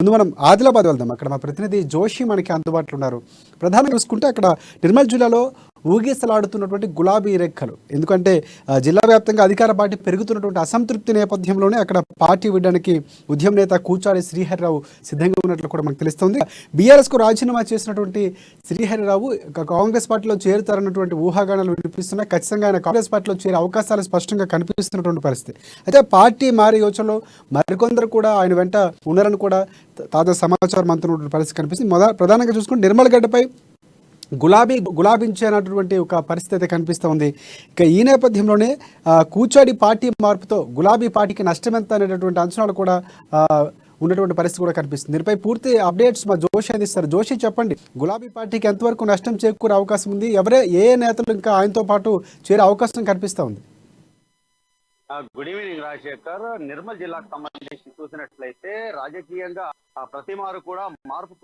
ముందు మనం ఆదిలాబాద్ వెళ్దాం. అక్కడ మా ప్రతినిధి జోషి మనకి అందుబాటులో ఉన్నారు. ప్రధానంగా చూసుకుంటే అక్కడ నిర్మల్ జిల్లాలో ఊగిసలాడుతున్నటువంటి గులాబీ రెక్కలు. ఎందుకంటే జిల్లా వ్యాప్తంగా అధికార పార్టీ పెరుగుతున్నటువంటి అసంతృప్తి నేపథ్యంలోనే అక్కడ పార్టీ విడడానికి ఉద్యమ నేత కూచాడి శ్రీహరిరావు సిద్ధంగా ఉన్నట్లు కూడా మనకు తెలుస్తుంది. బీఆర్ఎస్కు రాజీనామా చేసినటువంటి శ్రీహరిరావు కాంగ్రెస్ పార్టీలో చేరుతారన్నటువంటి ఊహాగానాలు వినిపిస్తున్నాయి. ఖచ్చితంగా ఆయన కాంగ్రెస్ పార్టీలో చేరే అవకాశాలు స్పష్టంగా కనిపిస్తున్నటువంటి పరిస్థితి. అయితే పార్టీ మారే యోచనలో మరికొందరు కూడా ఆయన వెంట ఉన్నారని కూడా తాజా సమాచారం అందుతున్నటువంటి పరిస్థితి కనిపిస్తుంది. ప్రధానంగా చూసుకుంటే నిర్మల్ గడ్డపై గులాబించేనటువంటి ఒక పరిస్థితి అయితే కనిపిస్తూ ఉంది. ఇక ఈ నేపథ్యంలోనే కూచాడి పార్టీ మార్పుతో గులాబీ పార్టీకి నష్టమెంత అనేటటువంటి అంచనాలు కూడా ఉన్నటువంటి పరిస్థితి కూడా కనిపిస్తుంది. దీనిపై పూర్తి అప్డేట్స్ మా జోషి అందిస్తారు. జోషి, చెప్పండి, గులాబీ పార్టీకి ఎంతవరకు నష్టం చేకూరే అవకాశం ఉంది? ఏ నేతలు ఇంకా ఆయనతో పాటు చేరే అవకాశం కనిపిస్తూ ఉంది? Good evening Rajasekhar. నిర్మల్ జిల్లాకు సంబంధించి చూసినట్లయితే రాజకీయంగా ప్రతి మారు కూడా మార్పు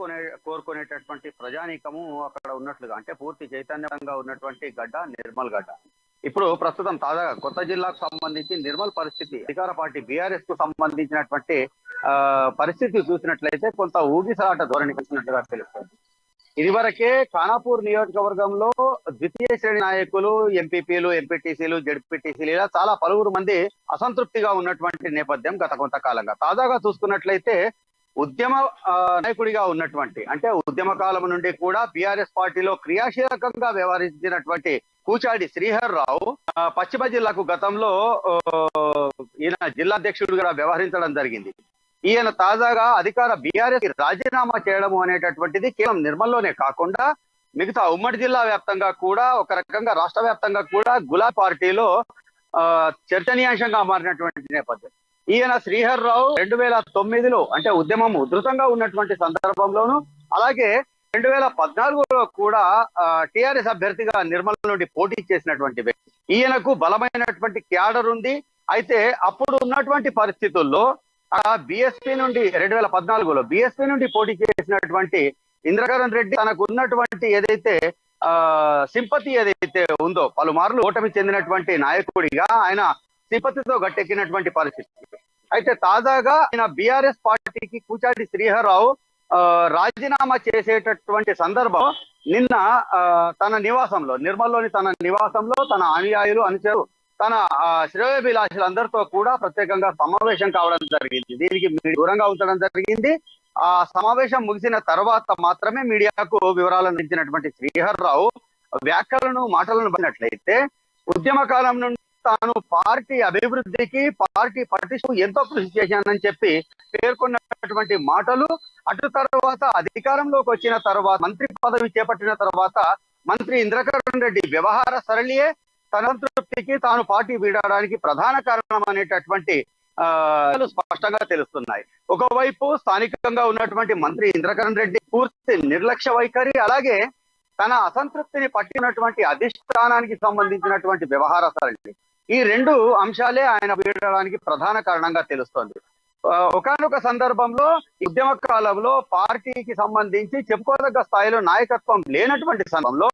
కోరుకునేటటువంటి ప్రజానీకము అక్కడ ఉన్నట్లుగా, అంటే పూర్తి చైతన్యంగా ఉన్నటువంటి గడ్డ నిర్మల్ గడ్డ. ఇప్పుడు ప్రస్తుతం తాజాగా కొత్త జిల్లాకు సంబంధించి నిర్మల్ పరిస్థితి, అధికార పార్టీ బీఆర్ఎస్ కు సంబంధించినటువంటి పరిస్థితి చూసినట్లయితే కొంత ఊగిసలాట ధోరణి వచ్చినట్లుగా తెలుస్తుంది. ఇదివరకే ఖానాపూర్ నియోజకవర్గంలో ద్వితీయ శ్రేణి నాయకులు, ఎంపీపీలు, ఎంపీటీసీలు, జడ్పీటీసీలు ఇలా చాలా పలువురు మంది అసంతృప్తిగా ఉన్నటువంటి నేపథ్యం గత కొంతకాలంగా. తాజాగా చూసుకున్నట్లయితే ఉద్యమ నాయకుడిగా ఉన్నటువంటి, అంటే ఉద్యమ కాలం నుండి కూడా బీఆర్ఎస్ పార్టీలో క్రియాశీలకంగా వ్యవహరించినటువంటి కూచాడి శ్రీహరిరావు పశ్చిమ జిల్లాకు గతంలో ఈయన జిల్లా అధ్యక్షుడిగా వ్యవహరించడం జరిగింది. ఈయన తాజాగా అధికార బీఆర్ఎస్ రాజీనామా చేయడము అనేటటువంటిది కేవలం నిర్మల్లోనే కాకుండా మిగతా ఉమ్మడి జిల్లా వ్యాప్తంగా కూడా, ఒక రకంగా రాష్ట్ర వ్యాప్తంగా కూడా గులాబీ పార్టీలో చర్చనీయాంశంగా మారినటువంటి నేపథ్యం. ఈయన శ్రీహరిరావు 2009లో అంటే ఉద్యమం ఉధృతంగా ఉన్నటువంటి సందర్భంలోను, అలాగే 2014లో కూడా టిఆర్ఎస్ అభ్యర్థిగా నిర్మల్ నుండి పోటీ చేసినటువంటి వ్యక్తి. ఈయనకు బలమైనటువంటి క్యాడర్ ఉంది. అయితే అప్పుడు ఉన్నటువంటి పరిస్థితుల్లో బీఎస్పీ నుండి 2014లో బీఎస్పీ నుండి పోటీ చేసినటువంటి ఇంద్రకరణ్ రెడ్డి తనకు ఉన్నటువంటి ఏదైతే సింపతి ఏదైతే ఉందో, పలుమార్లు ఓటమి చెందినటువంటి నాయకుడిగా ఆయన సింపతితో గట్టెక్కినటువంటి పరిస్థితి. అయితే తాజాగా ఆయన బీఆర్ఎస్ పార్టీకి కూచాడి శ్రీహరిరావు రాజీనామా చేసేటటువంటి సందర్భం నిన్న తన నివాసంలో, నిర్మల్లోని తన నివాసంలో తన అనుయాయులు, అనుచరులు, తన శ్రేయోభిలాషులందరితో కూడా ప్రత్యేకంగా సమావేశం కావడం జరిగింది. దీనికి దూరంగా ఉంచడం జరిగింది. ఆ సమావేశం ముగిసిన తర్వాత మాత్రమే మీడియాకు వివరాలు అందించినటువంటి శ్రీహరిరావు వ్యాఖ్యలను, మాటలను బట్టినట్లయితే ఉద్యమ కాలం నుండి తాను పార్టీ అభివృద్ధికి, పార్టీ పటిష్టం ఎంతో కృషి చేశానని చెప్పి పేర్కొన్నటువంటి మాటలు, అటు తర్వాత అధికారంలోకి వచ్చిన తర్వాత మంత్రి పదవి చేపట్టిన తర్వాత మంత్రి ఇంద్రకరణ్ రెడ్డి వ్యవహార సరళియే తన సంతృప్తికి, తాను పార్టీ వీడడానికి ప్రధాన కారణం అనేటటువంటి స్పష్టంగా తెలుస్తున్నాయి. ఒకవైపు స్థానికంగా ఉన్నటువంటి మంత్రి ఇంద్రకరణ్ రెడ్డి పూర్తి నిర్లక్ష్య వైఖరి, అలాగే తన అసంతృప్తిని పట్టినటువంటి అధిష్టానానికి సంబంధించినటువంటి వ్యవహార సరళి, ఈ రెండు అంశాలే ఆయన వీడడానికి ప్రధాన కారణంగా తెలుస్తోంది. ఒకానొక సందర్భంలో ఉద్యమ కాలంలో పార్టీకి సంబంధించి చెప్పుకోదగ్గ స్థాయిలో నాయకత్వం లేనటువంటి సందర్భంలో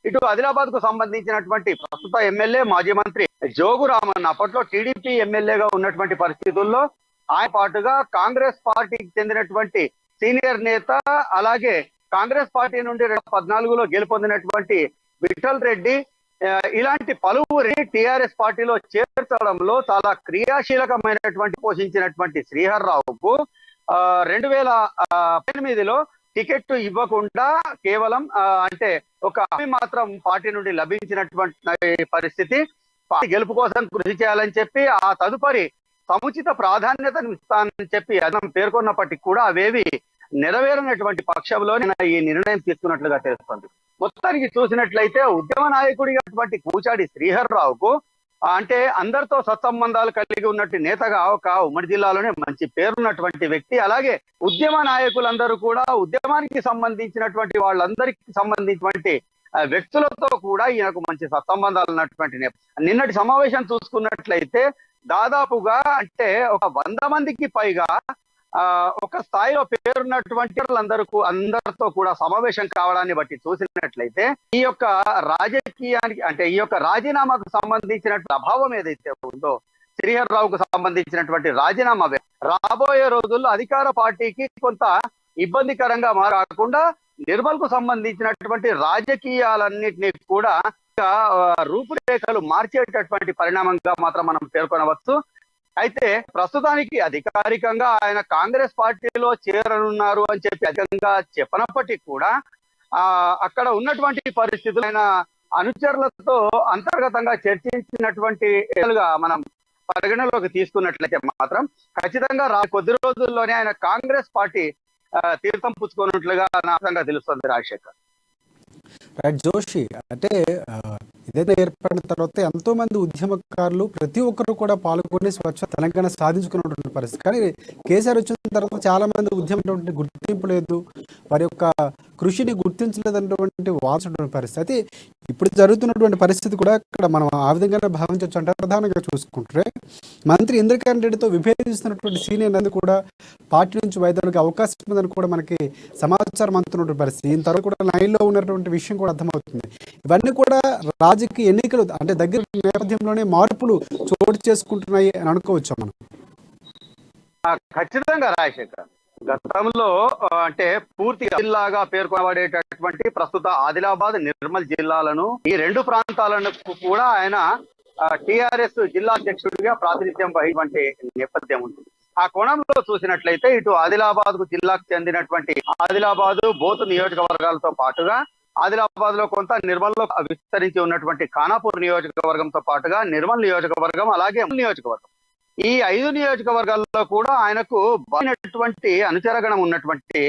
ఇటు ఆదిలాబాద్ కు సంబంధించినటువంటి ప్రస్తుత ఎమ్మెల్యే, మాజీ మంత్రి జోగు రామన్ అప్పట్లో టీడీపీ ఎమ్మెల్యేగా ఉన్నటువంటి పరిస్థితుల్లో ఆయన పాటుగా కాంగ్రెస్ పార్టీకి చెందినటువంటి సీనియర్ నేత, అలాగే కాంగ్రెస్ పార్టీ నుండి 2014లో గెలుపొందినటువంటి విఠల్ రెడ్డి, ఇలాంటి పలువురిని టిఆర్ఎస్ పార్టీలో చేర్చడంలో చాలా క్రియాశీలకమైనటువంటి పోషించినటువంటి శ్రీహరిరావుకు 2008లో టికెట్ ఇవ్వకుండా కేవలం అంటే ఒక మాత్రం పార్టీ నుండి లభించినటువంటి పరిస్థితి. పార్టీ గెలుపు కోసం కృషి చేయాలని చెప్పి ఆ తదుపరి సముచిత ప్రాధాన్యతను ఇస్తానని చెప్పి అదనం పేర్కొన్నప్పటికీ కూడా అవేవి నెరవేరినటువంటి పక్షంలో ఈ నిర్ణయం తీసుకున్నట్లుగా తెలుస్తుంది. మొత్తానికి చూసినట్లయితే ఉద్యమ నాయకుడిగా కూచాడి శ్రీహరిరావుకు అంటే అందరితో సత్సంబంధాలు కలిగి ఉన్నట్టు నేతగా ఒక ఉమ్మడి జిల్లాలోనే మంచి పేరున్నటువంటి వ్యక్తి, అలాగే ఉద్యమ నాయకులందరూ కూడా ఉద్యమానికి సంబంధించినటువంటి వాళ్ళందరికీ సంబంధించినటువంటి వ్యక్తులతో కూడా ఈయనకు మంచి సత్సంబంధాలు ఉన్నటువంటి నిన్నటి సమావేశం చూసుకున్నట్లయితే దాదాపుగా అంటే ఒక 100 మందికి పైగా ఒక స్థాయిలో పేరున్నటువంటి అందరితో కూడా సమావేశం కావడాన్ని బట్టి చూసినట్లయితే ఈ యొక్క రాజకీయానికి, అంటే ఈ యొక్క రాజీనామాకు సంబంధించినటువంటి అభావం ఏదైతే ఉందో, శ్రీహరిరావుకు సంబంధించినటువంటి రాబోయే రోజుల్లో అధికార పార్టీకి కొంత ఇబ్బందికరంగా కాకుండా నిర్మల్ కు సంబంధించినటువంటి రాజకీయాలన్నింటినీ కూడా రూపురేఖలు మార్చేటటువంటి పరిణామంగా మాత్రం మనం పేర్కొనవచ్చు. అయితే ప్రస్తుతానికి అధికారికంగా ఆయన కాంగ్రెస్ పార్టీలో చేరనున్నారు అని చెప్పి అధికంగా చెప్పనప్పటికీ కూడా అక్కడ ఉన్నటువంటి పరిస్థితులు ఆయన అనుచరులతో అంతర్గతంగా చర్చించినటువంటి మనం పరిగణలోకి తీసుకున్నట్లయితే మాత్రం ఖచ్చితంగా కొద్ది రోజుల్లోనే ఆయన కాంగ్రెస్ పార్టీ తీర్థం పుచ్చుకున్నట్లుగా నాకు తెలుస్తుంది రాజశేఖర్. రైట్ జోషి, అంటే ఇదైతే ఏర్పడిన తర్వాత ఎంతో మంది ఉద్యమకారులు ప్రతి ఒక్కరు కూడా పాల్గొని స్వచ్ఛ తెలంగాణ సాధించుకున్నటువంటి పరిస్థితి. కానీ కేసీఆర్ వచ్చిన తర్వాత చాలా మంది ఉద్యమం గుర్తింపు లేదు, వారి యొక్క కృషిని గుర్తించలేదన్నటువంటి వాల్సినటువంటి పరిస్థితి. అయితే ఇప్పుడు జరుగుతున్నటువంటి పరిస్థితి కూడా ఇక్కడ మనం ఆ విధంగానే భావించవచ్చు అంటే ప్రధానంగా చూసుకుంటే మంత్రి ఇంద్రకరణ్ రెడ్డితో విభేదిస్తున్నటువంటి సీనియర్ నందు కూడా పార్టీ నుంచి వైద్యులకు అవకాశం ఉందని కూడా మనకి సమాచారం అందుతున్నటువంటి పరిస్థితి. దీని తర్వాత కూడా లైన్లో ఉన్నటువంటి విషయం కూడా అర్థమవుతుంది. ఇవన్నీ కూడా రాజకీయ ఎన్నికలు అంటే దగ్గర నేపథ్యంలోనే మార్పులు చోటు చేసుకుంటున్నాయి అని అనుకోవచ్చా మనం? ఖచ్చితంగా రాజశేఖర్, గతంలో అంటే పూర్తి జిల్లాగా పేర్కొనబడేటటువంటి ప్రస్తుత ఆదిలాబాద్ నిర్మల్ జిల్లాలను ఈ రెండు ప్రాంతాలను కూడా ఆయన టిఆర్ఎస్ జిల్లా అధ్యక్షుడిగా ప్రాతినిధ్యం వహించే నేపథ్యం ఉంది. ఆ కోణంలో చూసినట్లయితే ఇటు ఆదిలాబాద్ కు జిల్లాకు చెందినటువంటి ఆదిలాబాద్ బోతు నియోజకవర్గాలతో పాటుగా ఆదిలాబాద్ లో కొంత నిర్మల్ లో విస్తరించి ఉన్నటువంటి ఖానాపూర్ నియోజకవర్గంతో పాటుగా నిర్మల్ నియోజకవర్గం అలాగే నియోజకవర్గం ఈ 5 నియోజకవర్గాల్లో కూడా ఆయనకు బాగినటువంటి అనుచరగణం ఉన్నటువంటి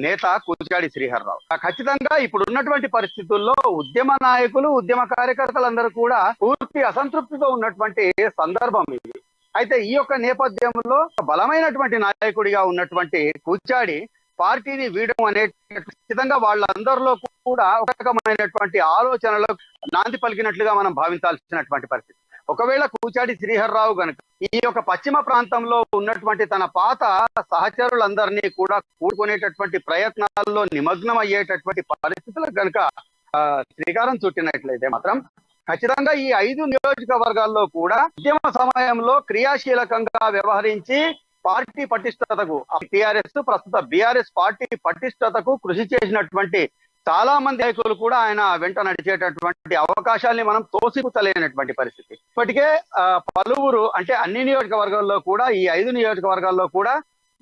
నేత కూచాడి శ్రీహర్రావు. ఖచ్చితంగా ఇప్పుడు ఉన్నటువంటి పరిస్థితుల్లో ఉద్యమ నాయకులు ఉద్యమ కార్యకర్తలందరూ కూడా పూర్తి అసంతృప్తితో ఉన్నటువంటి సందర్భం ఇది. అయితే ఈ యొక్క నేపథ్యంలో బలమైనటువంటి నాయకుడిగా ఉన్నటువంటి కూచాడి పార్టీని వీడడం అనే ఖచ్చితంగా వాళ్ళందరిలో కూడా ఒక రకమైనటువంటి ఆలోచనలో నాంది పలికినట్లుగా మనం భావించాల్సినటువంటి పరిస్థితి. ఒకవేళ కూచాడి శ్రీహర్రావు గనుక ఈ యొక్క పశ్చిమ ప్రాంతంలో ఉన్నటువంటి తన పాత సహచరులందరినీ కూడా కూడుకునేటటువంటి ప్రయత్నాల్లో నిమగ్నం అయ్యేటటువంటి పరిస్థితులకు గనుక శ్రీకారం చుట్టినట్లయితే మాత్రం ఖచ్చితంగా ఈ 5 నియోజకవర్గాల్లో కూడా ఉద్యమ సమయంలో క్రియాశీలకంగా వ్యవహరించి పార్టీ పటిష్టతకు టిఆర్ఎస్ ప్రస్తుత బిఆర్ఎస్ పార్టీ పటిష్టతకు కృషి చేసినటువంటి చాలా మంది నాయకులు కూడా ఆయన వెంట నడిచేటటువంటి అవకాశాలని మనం తోసిపుచ్చలేనటువంటి పరిస్థితి. ఇప్పటికే పలువురు అంటే అన్ని నియోజకవర్గాల్లో కూడా ఈ 5 నియోజకవర్గాల్లో కూడా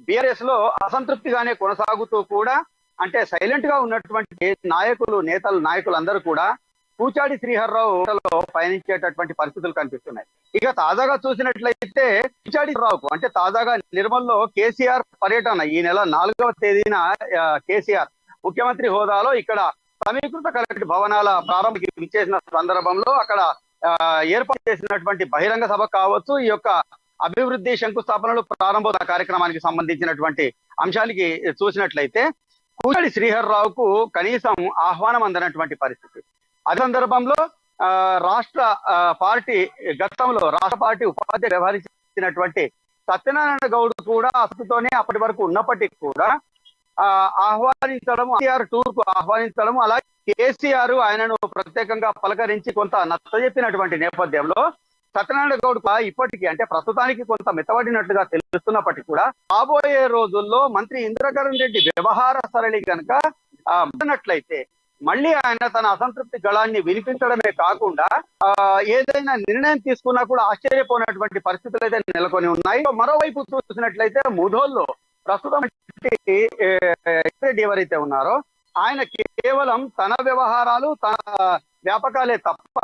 బిఆర్ఎస్ లో అసంతృప్తిగానే కొనసాగుతూ కూడా అంటే సైలెంట్ గా ఉన్నటువంటి నాయకులందరూ కూడా కూచాడి శ్రీహర్రావు పయనించేటటువంటి పరిస్థితులు కనిపిస్తున్నాయి. ఇక తాజాగా చూసినట్లయితే కూచాడి శ్రీహర్రావుకు అంటే తాజాగా నిర్మల్లో కేసీఆర్ పర్యటన ఈ నెల 4వ తేదీన కేసీఆర్ ముఖ్యమంత్రి హోదాలో ఇక్కడ సమీకృత కలెక్టర్ భవనాల ప్రారంభకి విచ్చేసిన సందర్భంలో అక్కడ ఏర్పాటు చేసినటువంటి బహిరంగ సభ కావచ్చు, ఈ యొక్క అభివృద్ధి శంకుస్థాపనలు ప్రారంభోత్సవ కార్యక్రమానికి సంబంధించినటువంటి అంశానికి చూసినట్లయితే కూచాడి శ్రీహర్రావుకు కనీసం ఆహ్వానం అందనటువంటి పరిస్థితి. అదే సందర్భంలో రాష్ట్ర పార్టీ ఉపాధ్యక్షుడు వ్యవహరించినటువంటి సత్యనారాయణ గౌడ్ కూడా అసలుతోనే అప్పటి వరకు ఉన్నప్పటికీ కూడా ఆహ్వానించడం, కేసీఆర్ టూర్ కు ఆహ్వానించడం, అలాగే కేసీఆర్ ఆయనను ప్రత్యేకంగా పలకరించి కొంత నచ్చజెప్పినటువంటి నేపథ్యంలో సత్యనారాయణ గౌడ్ ఇప్పటికీ అంటే ప్రస్తుతానికి కొంత మెత్తబడినట్లుగా తెలుస్తున్నప్పటికీ కూడా రాబోయే రోజుల్లో మంత్రి ఇంద్రకరణ్ రెడ్డి వ్యవహార సరళి కనుక ఉన్నట్లయితే మళ్ళీ ఆయన తన అసంతృప్తి గళాన్ని వినిపించడమే కాకుండా ఏదైనా నిర్ణయం తీసుకున్నా కూడా ఆశ్చర్యపోయినటువంటి పరిస్థితులు అయితే నెలకొని ఉన్నాయి. మరోవైపు చూసినట్లయితే ముధోల్లో ప్రస్తుతం రెడ్డి ఎవరైతే ఉన్నారో ఆయన కేవలం తన వ్యవహారాలు తన వ్యాపకాలే తప్ప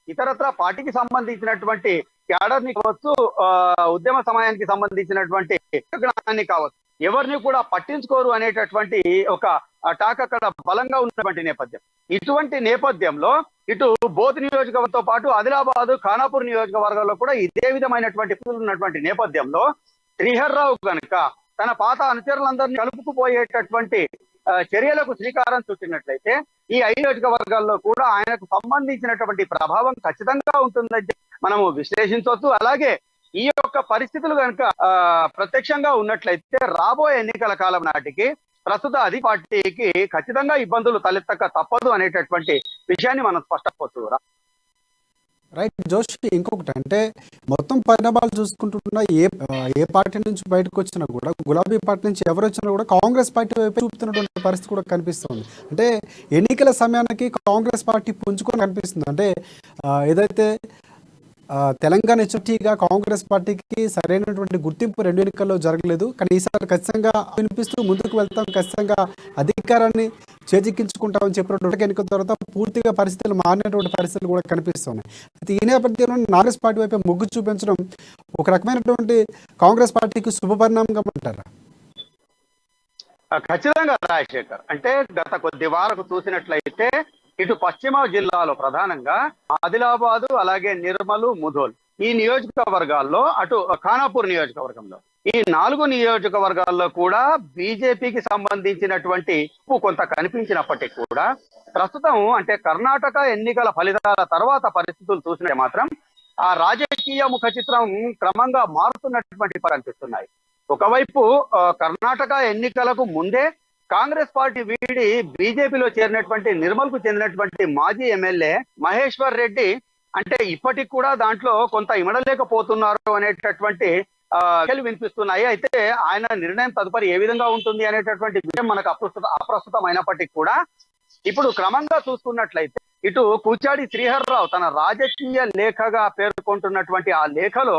ఇతరత్ర పార్టీకి సంబంధించినటువంటి క్యాడర్ ని కావచ్చు, ఉద్యమ సమయానికి సంబంధించినటువంటి జ్ఞానాన్ని కావచ్చు ఎవరిని కూడా పట్టించుకోరు అనేటటువంటి ఒక టాక్ అక్కడ బలంగా ఉన్నటువంటి నేపథ్యం. ఇటువంటి నేపథ్యంలో ఇటు బోత్ నియోజకవర్గంతో పాటు ఆదిలాబాద్ ఖానాపూర్ నియోజకవర్గాల్లో కూడా ఇదే విధమైనటువంటి ఉన్నటువంటి నేపథ్యంలో శ్రీహర్రావు కనుక తన పాత అనుచరులందరినీ కలుపుకుపోయేటటువంటి చర్యలకు శ్రీకారం చుట్టినట్లయితే ఈ 5 నియోజకవర్గాల్లో కూడా ఆయనకు సంబంధించినటువంటి ప్రభావం ఖచ్చితంగా ఉంటుందని మనము విశ్లేషించవచ్చు. అలాగే ఈ యొక్క పరిస్థితులు కనుక ప్రత్యక్షంగా ఉన్నట్లయితే రాబోయే ఎన్నికల కాలం నాటికి ప్రస్తుత పార్టీకి ఖచ్చితంగా ఇబ్బందులు తలెత్తక తప్పదు అనేటటువంటి విషయాన్ని మనం స్పష్టపరచు. రైట్ జోషి, ఇంకొకటి అంటే మొత్తం పరిణామాలు చూసుకుంటున్నా ఏ పార్టీ నుంచి బయటకు వచ్చినా కూడా, గులాబీ పార్టీ నుంచి ఎవరు వచ్చినా కూడా కాంగ్రెస్ పార్టీ వైపు చూపుతున్నటువంటి పరిస్థితి కూడా కనిపిస్తుంది. అంటే ఎన్నికల సమయానికి కాంగ్రెస్ పార్టీ పుంజుకొని కనిపిస్తుంది. అంటే ఏదైతే తెలంగాణ హెచ్ఎఫ్టీగా కాంగ్రెస్ పార్టీకి సరైనటువంటి గుర్తింపు 2 ఎన్నికల్లో జరగలేదు. కానీ ఈసారి ఖచ్చితంగా వినిపిస్తూ ముందుకు వెళ్తాం, ఖచ్చితంగా అధికారాన్ని చేజిక్కించుకుంటామని చెప్పినటువంటి ఎన్నికల తర్వాత పూర్తిగా పరిస్థితులు మారినటువంటి పరిస్థితులు కూడా కనిపిస్తున్నాయి. అయితే ఈ నేపథ్యంలో కాంగ్రెస్ పార్టీ వైపు మొగ్గు చూపించడం ఒక రకమైనటువంటి కాంగ్రెస్ పార్టీకి శుభపరిణామంగా అంటారా? ఖచ్చితంగా రాజశేఖర్. అంటే గత కొద్ది వారకు చూసినట్లయితే ఇటు పశ్చిమ జిల్లాలో ప్రధానంగా ఆదిలాబాదు, అలాగే నిర్మలు, ముధోల్ ఈ నియోజకవర్గాల్లో, అటు ఖానాపూర్ నియోజకవర్గంలో ఈ 4 నియోజకవర్గాల్లో కూడా బీజేపీకి సంబంధించినటువంటి కొంత కనిపించినప్పటికీ కూడా ప్రస్తుతం అంటే కర్ణాటక ఎన్నికల ఫలితాల తర్వాత పరిస్థితులు చూసినట్టే మాత్రం ఆ రాజకీయ ముఖ చిత్రం క్రమంగా మారుతున్నటువంటి కనిపిస్తున్నాయి. ఒకవైపు కర్ణాటక ఎన్నికలకు ముందే కాంగ్రెస్ పార్టీ వీడి బీజేపీలో చేరినటువంటి నిర్మల్ కు చెందినటువంటి మాజీ ఎమ్మెల్యే మహేశ్వర్ రెడ్డి అంటే ఇప్పటికి కూడా దాంట్లో కొంత ఇమడలేకపోతున్నారు అనేటటువంటి వినిపిస్తున్నాయి. అయితే ఆయన నిర్ణయం తదుపరి ఏ విధంగా ఉంటుంది అనేటటువంటి విషయం మనకు అప్రస్తుతమైనప్పటికీ కూడా ఇప్పుడు క్రమంగా చూసుకున్నట్లయితే ఇటు కూచాడి శ్రీహర్రావు తన రాజకీయ లేఖగా పేర్కొంటున్నటువంటి ఆ లేఖలో